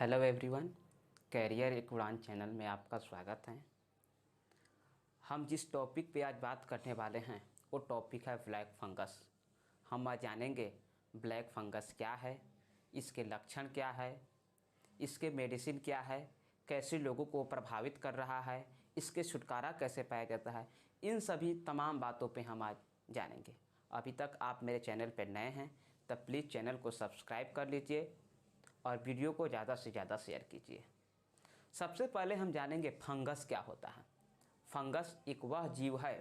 Hello everyone, career एक उड़ान channel में आपका स्वागत है। हम जिस टॉपिक पे आज बात करने वाले हैं वो टॉपिक है ब्लैक फंगस। हम आज जानेंगे ब्लैक फंगस क्या है, इसके लक्षण क्या है, इसके मेडिसिन क्या है, कैसे लोगों को प्रभावित कर रहा है, इसके छुटकारा कैसे पाया जाता है। इन सभी तमाम बातों पे हम आज जानेंगे। अभी तक आप मेरे चैनल पर नए हैं तब प्लीज़ चैनल को सब्सक्राइब कर लीजिए और वीडियो को ज़्यादा से ज़्यादा शेयर कीजिए। सबसे पहले हम जानेंगे फंगस क्या होता है। फंगस एक वह जीव है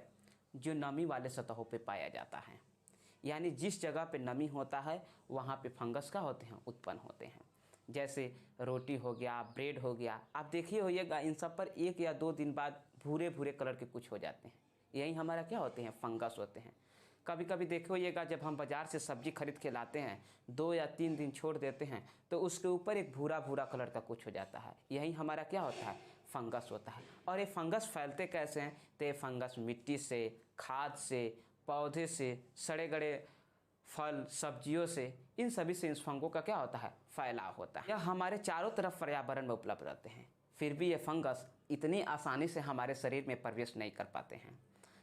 जो नमी वाले सतहों पे पाया जाता है, यानी जिस जगह पे नमी होता है वहाँ पे फंगस का होते हैं उत्पन्न होते हैं। जैसे रोटी हो गया, ब्रेड हो गया, आप देखिए होइएगा इन सब पर 1 या 2 दिन बाद भूरे भूरे कलर के कुछ हो जाते हैं। यही हमारा क्या होते हैं, फंगस होते हैं। कभी कभी देखिएगा जब हम बाज़ार से सब्ज़ी खरीद के लाते हैं 2 या 3 दिन छोड़ देते हैं तो उसके ऊपर एक भूरा भूरा कलर का कुछ हो जाता है। यही हमारा क्या होता है, फंगस होता है। और ये फंगस फैलते कैसे हैं, तो ये फंगस मिट्टी से, खाद से, पौधे से, सड़े गड़े फल सब्जियों से, इन सभी से इस फंगों का क्या होता है, फैलाव होता है। यह हमारे चारों तरफ पर्यावरण में उपलब्ध रहते हैं, फिर भी ये फंगस इतनी आसानी से हमारे शरीर में प्रवेश नहीं कर पाते हैं।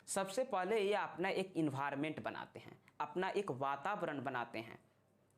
सबसे पहले ये अपना एक इन्वायरमेंट बनाते हैं, अपना एक वातावरण बनाते हैं।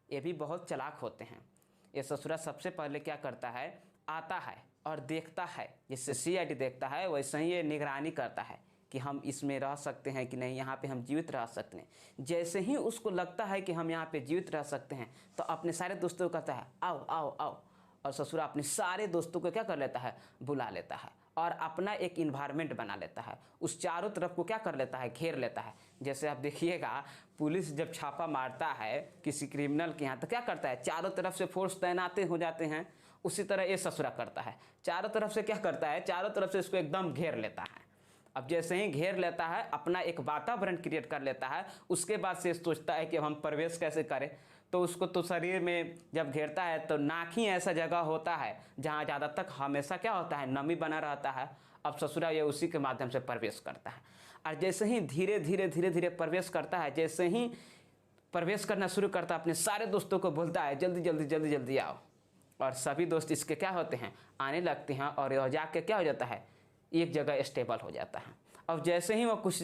ये भी बहुत चालाक होते हैं। ये ससुरा सबसे पहले क्या करता है, आता है और देखता है, जैसे सीआईडी देखता है वैसे ही ये निगरानी करता है कि हम इसमें रह सकते हैं कि नहीं, यहाँ पे हम जीवित रह सकते हैं। जैसे ही उसको लगता है कि हम यहाँ पे जीवित रह सकते हैं तो अपने सारे दोस्तों को कहता है आओ आओ आओ, और ससुरा अपने सारे दोस्तों को क्या कर लेता है, बुला लेता है और अपना एक इन्वायरमेंट बना लेता है। उस चारों तरफ को क्या कर लेता है, घेर लेता है। जैसे आप देखिएगा पुलिस जब छापा मारता है किसी क्रिमिनल के यहाँ तो क्या करता है, चारों तरफ से फोर्स तैनात हो जाते हैं। उसी तरह ये ससुरा करता है, चारों तरफ से क्या करता है, चारों तरफ से इसको एकदम घेर लेता है। अब जैसे ही घेर लेता है अपना एक वातावरण क्रिएट कर लेता है, उसके बाद से सोचता है कि हम प्रवेश कैसे करें। तो उसको तो शरीर में जब घेरता है तो नाक ही ऐसा जगह होता है जहाँ ज़्यादा तक हमेशा क्या होता है, नमी बना रहता है। अब ससुरा ये उसी के माध्यम से प्रवेश करता है। और जैसे ही धीरे धीरे प्रवेश करता है, जैसे ही प्रवेश करना शुरू करता है अपने सारे दोस्तों को बोलता है जल्दी जल्दी जल्दी जल्दी आओ। और सभी दोस्त इसके क्या होते हैं, आने लगते हैं और यह जाके क्या हो जाता है, एक जगह स्टेबल हो जाता है। और जैसे ही वह कुछ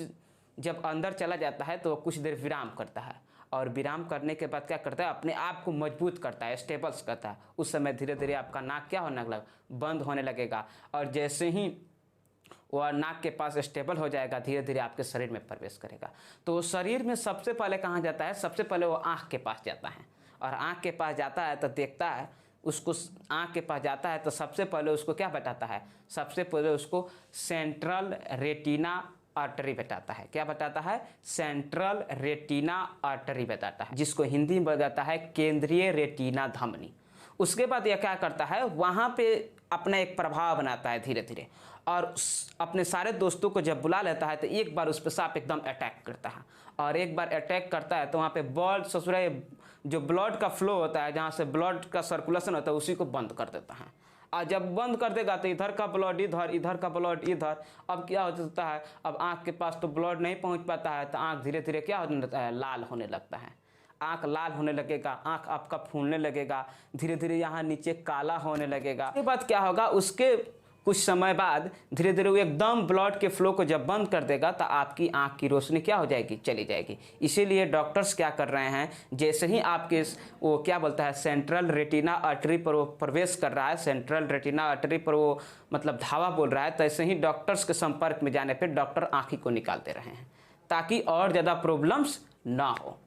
जब अंदर चला जाता है तो वह कुछ देर विराम करता है और विराम करने के बाद क्या करता है, अपने आप को मजबूत करता है, स्टेबल्स करता है। उस समय धीरे धीरे आपका नाक क्या होने लगेगा, बंद होने लगेगा। और जैसे ही वह नाक के पास स्टेबल हो जाएगा धीरे धीरे आपके शरीर में प्रवेश करेगा। तो शरीर में सबसे पहले कहाँ जाता है, सबसे पहले वो आँख के पास जाता है। और आँख के पास जाता है तो देखता है, उसको आँख के पास जाता है तो सबसे पहले उसको क्या बताता है, सबसे पहले उसको सेंट्रल रेटिना आर्टरी बताता है। क्या बताता है, सेंट्रल रेटिना आर्टरी बताता है, जिसको हिंदी में बताता है केंद्रीय रेटिना धमनी। उसके बाद यह क्या करता है, वहाँ पे अपना एक प्रभाव बनाता है धीरे धीरे और अपने सारे दोस्तों को जब बुला लेता है तो एक बार उस पर सांप एकदम अटैक करता है। और एक बार अटैक करता है तो वहाँ पे ब्लड ससुरा जो ब्लड का फ्लो होता है, जहाँ से ब्लड का सर्कुलेशन होता है, उसी को बंद कर देता है। और जब बंद कर देगा तो इधर का ब्लड इधर, इधर का ब्लड इधर। अब क्या हो जाता है, अब आँख के पास तो ब्लड नहीं पहुँच पाता है तो आँख धीरे धीरे क्या होने लगता है, लाल होने लगता है। आँख लाल होने लगेगा, आँख आपका फूलने लगेगा, धीरे धीरे यहाँ नीचे काला होने लगेगा। उसके बाद क्या होगा, उसके कुछ समय बाद धीरे धीरे वो एकदम ब्लड के फ्लो को जब बंद कर देगा तो आपकी आँख की रोशनी क्या हो जाएगी, चली जाएगी। इसीलिए डॉक्टर्स क्या कर रहे हैं, जैसे ही आपके वो क्या बोलता है सेंट्रल रेटिना आर्टरी पर वो प्रवेश कर रहा है, सेंट्रल रेटिना आर्टरी पर वो मतलब धावा बोल रहा है, तो ऐसे ही डॉक्टर्स के संपर्क में जाने पर डॉक्टर आँखी को निकालते रहे हैं ताकि और ज़्यादा प्रॉब्लम्स ना हो।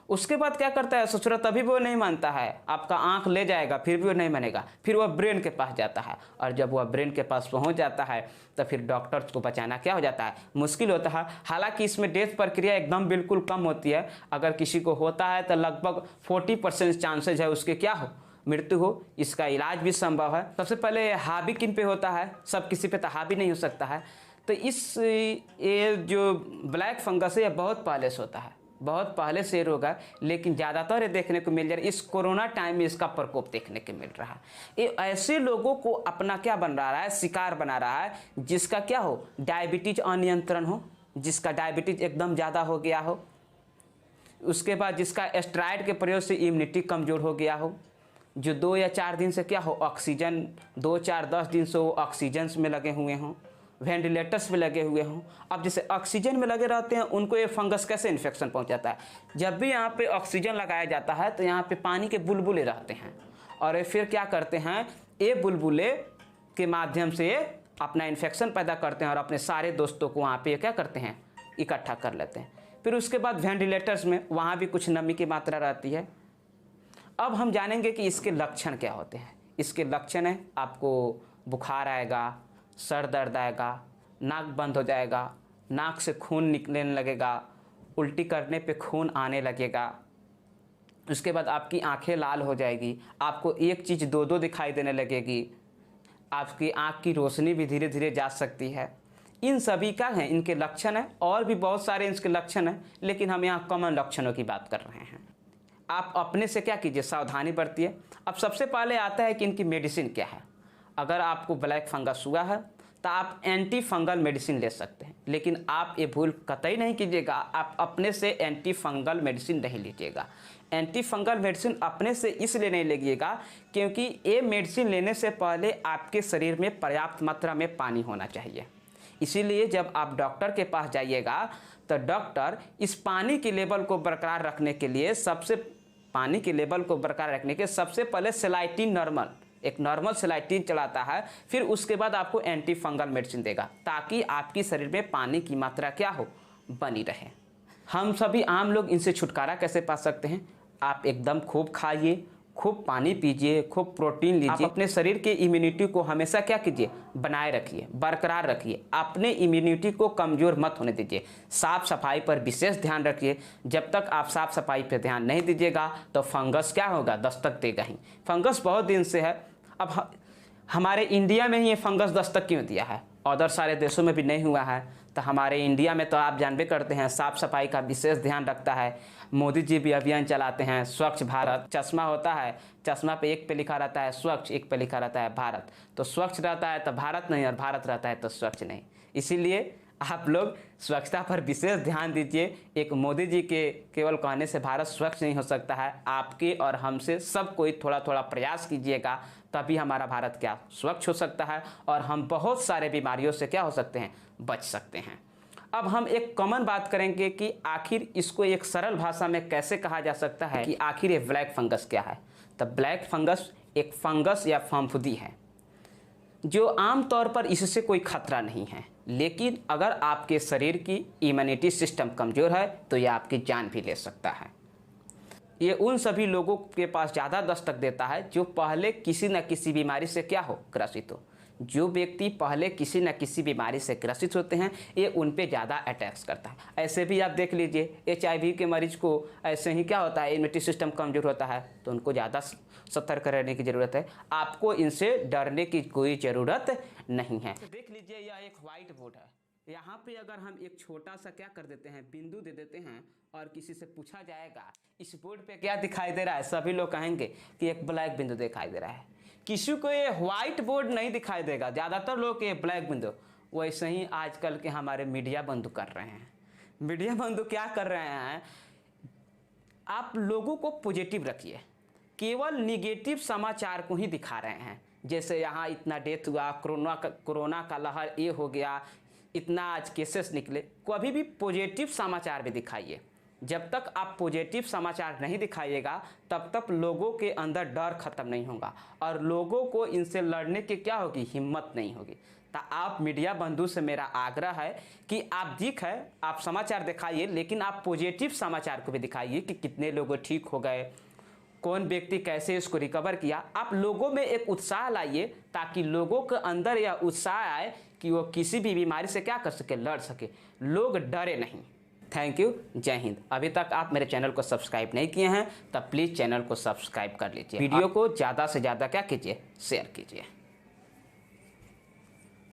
उसके बाद क्या करता है ससुरा, तभी वो नहीं मानता है, आपका आंख ले जाएगा फिर भी वो नहीं मानेगा, फिर वह ब्रेन के पास जाता है। और जब वह ब्रेन के पास पहुंच जाता है तो फिर डॉक्टर्स को बचाना क्या हो जाता है, मुश्किल होता है। हालांकि इसमें डेथ प्रक्रिया एकदम बिल्कुल कम होती है। अगर किसी को होता है तो लगभग 40% चांसेज है उसके क्या हो, मृत्यु हो। इसका इलाज भी संभव है। सबसे पहले हावी किन पे होता है, सब किसी पे तो हावी नहीं हो सकता है। तो ये जो ब्लैक फंगस है ये बहुत पहले से होता है, बहुत पहले से रोग है, लेकिन ज़्यादातर ये देखने को मिल जा रहा है इस कोरोना टाइम में इसका प्रकोप देखने को मिल रहा है। ये ऐसे लोगों को अपना क्या बन रहा है, शिकार बना रहा है, जिसका क्या हो, डायबिटीज अनियंत्रण हो, जिसका डायबिटीज एकदम ज़्यादा हो गया हो, उसके बाद जिसका स्टेरॉइड के प्रयोग से इम्यूनिटी कमज़ोर हो गया हो, जो 2 या 4 दिन से क्या हो ऑक्सीजन 2, 4, 10 दिन से वो ऑक्सीजन में लगे हुए हों, वेंटिलेटर्स में लगे हुए हों। अब जैसे ऑक्सीजन में लगे रहते हैं उनको ये फंगस कैसे इन्फेक्शन पहुंचाता है? जब भी यहाँ पे ऑक्सीजन लगाया जाता है तो यहाँ पे पानी के बुलबुले रहते हैं और ये फिर क्या करते हैं, ये बुलबुले के माध्यम से अपना इन्फेक्शन पैदा करते हैं और अपने सारे दोस्तों को वहाँ पे क्या करते हैं, इकट्ठा कर लेते हैं। फिर उसके बाद वेंटिलेटर्स में वहाँ भी कुछ नमी की मात्रा रहती है। अब हम जानेंगे कि इसके लक्षण क्या होते हैं। इसके लक्षण है आपको बुखार आएगा, सर दर्द आएगा, नाक बंद हो जाएगा, नाक से खून निकलने लगेगा, उल्टी करने पे खून आने लगेगा। उसके बाद आपकी आंखें लाल हो जाएगी, आपको एक चीज़ दो दो दिखाई देने लगेगी, आपकी आंख की रोशनी भी धीरे धीरे जा सकती है। इन सभी का है इनके लक्षण है, और भी बहुत सारे इनके लक्षण हैं, लेकिन हम यहाँ कॉमन लक्षणों की बात कर रहे हैं। आप अपने से क्या कीजिए, सावधानी बरतिए। अब सबसे पहले आता है कि इनकी मेडिसिन क्या है। अगर आपको ब्लैक फंगस हुआ है तो आप एंटी फंगल मेडिसिन ले सकते हैं, लेकिन आप ये भूल कतई नहीं कीजिएगा, आप अपने से एंटी फंगल मेडिसिन नहीं लीजिएगा। एंटी फंगल मेडिसिन अपने से इसलिए नहीं लीजिएगा क्योंकि ये मेडिसिन लेने से पहले आपके शरीर में पर्याप्त मात्रा में पानी होना चाहिए। इसीलिए जब आप डॉक्टर के पास जाइएगा तो डॉक्टर इस पानी के लेवल को बरकरार रखने के लिए सबसे पहले सेलाइटिन एक नॉर्मल सेलाइटिन चलाता है, फिर उसके बाद आपको एंटी फंगल मेडिसिन देगा ताकि आपकी शरीर में पानी की मात्रा क्या हो, बनी रहे। हम सभी आम लोग इनसे छुटकारा कैसे पा सकते हैं? आप एकदम खूब खाइए, खूब पानी पीजिए, खूब प्रोटीन लीजिए। आप अपने शरीर के इम्यूनिटी को हमेशा क्या कीजिए, बनाए रखिए, बरकरार रखिए। अपने इम्यूनिटी को कमज़ोर मत होने दीजिए। साफ़ सफाई पर विशेष ध्यान रखिए। जब तक आप साफ़ सफाई पर ध्यान नहीं दीजिएगा तो फंगस क्या होगा, दस्तक देगा ही। फंगस बहुत दिन से है, अब हमारे इंडिया में ही ये फंगस दस्तक क्यों दिया है, अदर सारे देशों में भी नहीं हुआ है। तो हमारे इंडिया में तो आप जानबे करते हैं साफ़ सफाई का विशेष ध्यान रखता है। मोदी जी भी अभियान चलाते हैं, स्वच्छ भारत। चश्मा होता है, चश्मा पे एक पे लिखा रहता है स्वच्छ, एक पे लिखा रहता है भारत। तो स्वच्छ रहता है तो भारत नहीं, और भारत रहता है तो स्वच्छ नहीं। इसीलिए आप लोग स्वच्छता पर विशेष ध्यान दीजिए। एक मोदी जी के केवल कहने से भारत स्वच्छ नहीं हो सकता है। आपके और हमसे सब कोई थोड़ा थोड़ा प्रयास कीजिएगा, तभी हमारा भारत क्या स्वच्छ हो सकता है और हम बहुत सारे बीमारियों से क्या हो सकते हैं, बच सकते हैं। अब हम एक कॉमन बात करेंगे कि आखिर इसको एक सरल भाषा में कैसे कहा जा सकता है कि आखिर ये ब्लैक फंगस क्या है। तो ब्लैक फंगस एक फंगस या फफूंदी है जो आमतौर पर इससे कोई खतरा नहीं है, लेकिन अगर आपके शरीर की इम्यूनिटी सिस्टम कमज़ोर है तो यह आपकी जान भी ले सकता है। ये उन सभी लोगों के पास ज़्यादा दस्तक देता है जो पहले किसी न किसी बीमारी से क्या हो, ग्रसित हो। जो व्यक्ति पहले किसी न किसी बीमारी से ग्रसित होते हैं ये उन पे ज़्यादा अटैक्स करता है। ऐसे भी आप देख लीजिए HIV के मरीज को ऐसे ही क्या होता है, इम्यूनिटी सिस्टम कमज़ोर होता है, तो उनको ज़्यादा सतर्क रहने की ज़रूरत है। आपको इनसे डरने की कोई ज़रूरत नहीं है। तो देख लीजिए यह एक व्हाइट बोर्ड है। यहाँ पे अगर हम एक छोटा सा क्या कर देते हैं, बिंदु दे देते हैं और किसी से पूछा जाएगा इस बोर्ड पे क्या दिखाई दे रहा है, सभी लोग कहेंगे कि एक ब्लैक बिंदु दिखाई दे रहा है। किसी को ये व्हाइट बोर्ड नहीं दिखाई देगा, ज़्यादातर लोग ये ब्लैक बिंदु। वैसे ही आजकल के हमारे मीडिया बंधु कर रहे हैं। मीडिया बंधु क्या कर रहे हैं, आप लोगों को पॉजिटिव रखिए, केवल निगेटिव समाचार को ही दिखा रहे हैं। जैसे यहाँ इतना डेथ हुआ, कोरोना का लहर ये हो गया, इतना आज केसेस निकले। कभी भी पॉजिटिव समाचार भी दिखाइए। जब तक आप पॉजिटिव समाचार नहीं दिखाइएगा तब तक लोगों के अंदर डर खत्म नहीं होगा और लोगों को इनसे लड़ने की क्या होगी, हिम्मत नहीं होगी। तो आप मीडिया बंधु से मेरा आग्रह है कि आप ठीक है, आप समाचार दिखाइए, लेकिन आप पॉजिटिव समाचार को भी दिखाइए कि कितने लोग ठीक हो गए, कौन व्यक्ति कैसे इसको रिकवर किया। आप लोगों में एक उत्साह लाइए ताकि लोगों के अंदर यह उत्साह आए कि वो किसी भी बीमारी से क्या कर सके, लड़ सके, लोग डरे नहीं। थैंक यू, जय हिंद। अभी तक आप मेरे चैनल को सब्सक्राइब नहीं किए हैं तब प्लीज़ चैनल को सब्सक्राइब कर लीजिए। वीडियो को ज़्यादा से ज़्यादा क्या कीजिए, शेयर कीजिए।